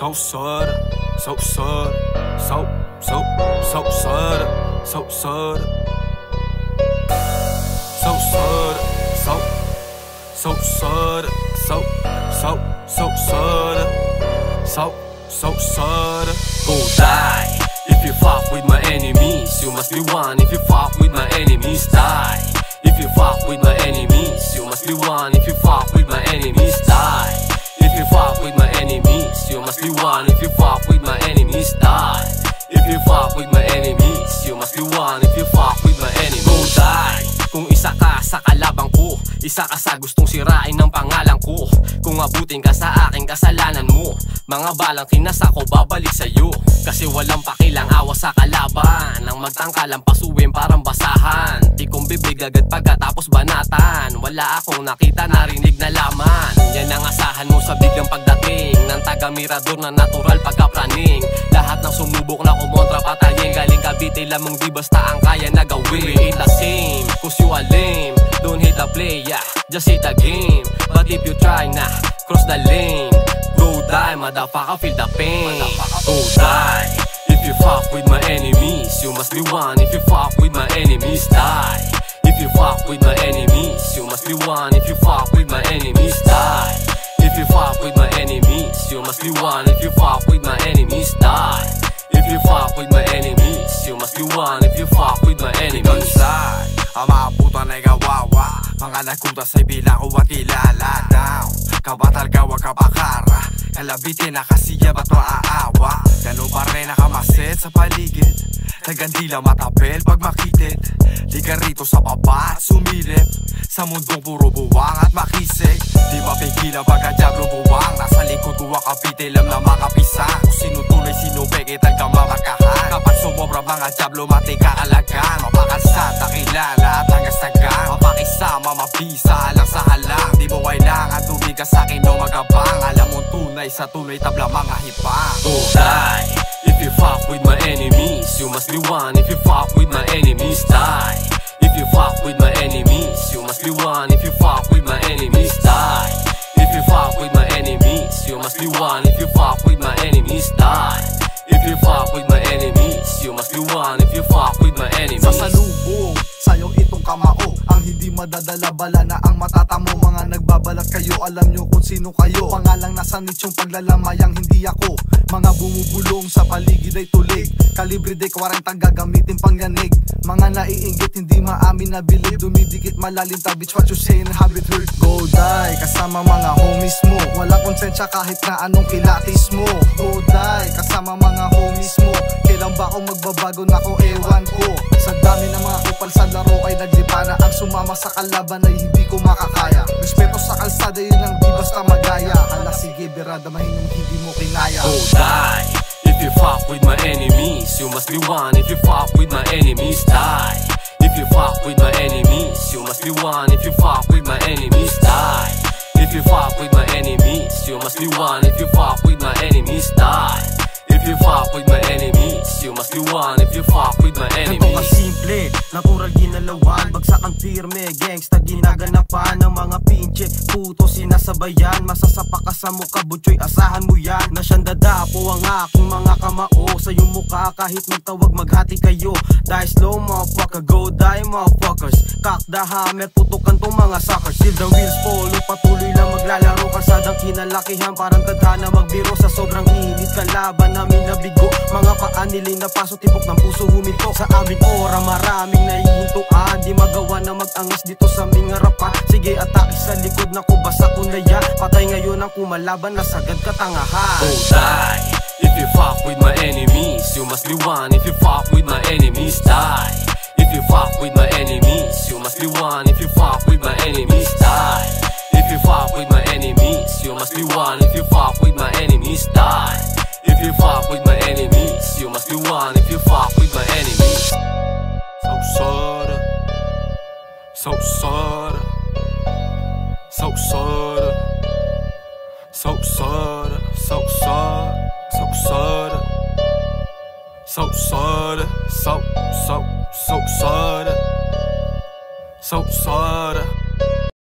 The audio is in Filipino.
So sorta, so sorta, so sorta, so sorta, so sorta, so sorta, so sorta. Go die if you fuck with my enemies. You must be one if you fuck with my enemies. Die if you fuck with my enemies. You must be one if you fuck with my enemies. Die if you fuck with my enemies. You must be one if you fuck with my enemies. Die if you fuck with my enemies. You must be one if you fuck with my enemies. Go die kung isa ka sa kalabang ko, isa ka sa gustong sirain ng pangalan ko. Kung abutin ka sa aking kasalanan mo, mga balang kinasa ko babalik sa'yo. Kasi walang pakilang awa sa kalaban, ang magtangkalang pasuwin parang basahan. Tikong bibig agad pagkatapos banatan. Wala akong nakita, narinig na laman. Yan ang asahan mo sa biglang pagdating ng taga-mirador na natural pagkapraning. Lahat ng sumubok na kumontra patayin. Galing Cavite lamang di basta ang kaya na gawin. We ain't the same, cause you are lame. Don't hit the play, yeah, just hit the game. But if you try na cross the lane, go die, motherfucker, feel the pain. Go die if you fuck with my enemies. You must be one if you fuck with my enemies. Die if you fuck with my enemies. You must be one if you fuck with my enemies. Die if you fuck with my enemies. You must be one if you fuck with my enemies. Die if you fuck with my enemies. You must be one if you fuck with my enemies. Ang mga puta na'y kawawa, mga nagkutas ay bilang ko at kilala daw. Kabatal gawa kapakara, kalabitin na kasiya ba't maaawa. Ganun pa rin nakamasit sa paligid, nagandila matapel pag makitid. Di ka rito sa baba at sumilip, sa mundong puro buwang at makisig. Di mapigilan pagka-diablo buwang, nasa likod ko ang kapitilam na mga pisang. Kung sino tunay sino peke talagang mamakahan. Kapag sumobra mga diablo mati kaalagan. Mapakansat, nakilala at hanggastagan. Mapakisama, mapisa, alang sa halang. Di mo kailangan tumigas sa'kin o magabang. Alam mong tunay sa tunay tabla mga hipang. Go die if you fuck with my enemies. You must be one if you fuck with my enemies. Die if you fuck with my enemies. You must be one if you fuck with my enemies. Die if you fuck with my enemies. You must be one if you fuck with my enemies. Die if you fuck with my enemies. You must be one if you fuck with my enemies. Sasalubong sa'yo itong kamao, ang hindi madadala bala na ang matatamo. Mga nagbabalat kayo, alam nyo kung sino kayo. Pangalang nasa nichong paglalamayang hindi ako. Mga bumubulong sa paligid ay tulig, kalibre de 40 gagamitin pangyanig. Mga naiinggit hindi maamin na bilib, dumidikit malalim tabich what you say and habit hurt. Go die kasama mga homies mo, wala konsensya kahit na anong kilatis mo. Go die kasama mga homies mo, kailan ba ako magbabago na ko ewan ko. Sa dami ng mga kupal sa laro ay naglipana, ang sumama sa kalaban ay hindi ko makakaya. Respeto sa kalsada yun ang di basta magaya. Hala sige birada mahinong hindi mo kinaya. Go die if you fuck with my enemies. You must be one if you fuck with my enemies. Die if you fuck with my enemies. You must be one if you fuck with my enemies. Die if you fuck with my enemies. You must be one if you fuck with my enemies. Die if you fuck with my enemies. You must be one if you fuck with my enemies. Ganto kasimple, natural ginalawan, bagsak ang firme, gangsta ginaganapan ng mga pinche puto sinasabayan. Masasapa ka sa mukha butchoy, asahan mo yan na siyang dadapo ang aking mga kamao sa iyong mukha kahit magtawag maghati kayo. Die slow motherfucker, go die motherfuckers. Cock the hammer, putukan tong mga suckers. Till the wheels fall, patuloy lang maglalaro. Kalsadang kinalakihan, parang tadhana magbiro sa sobrang init. Kalaban namin nabigo, mga paa nilay na paso, tibok ng puso huminto. Sa aming ora maraming nahihintuan, di magawa na mag-angas dito sa aming harapan. Sige atake sa likod na ko basa kunaya, patay ngayon ang kumalaban na sagad katangahan. Go die if you fuck with my enemies. You must be one if you fuck with my enemies. Die if you fuck with my enemies. You must be one if you fuck with my enemies. Die if you fuck with my enemies. You must be one if you fuck with my enemies. Die if you fuck with my enemies. You must be one if you fuck with my enemies. So sorta, so sorta, so sorta, so sorta, so sorta, so sorta, so sorta, so sorta, so sorta.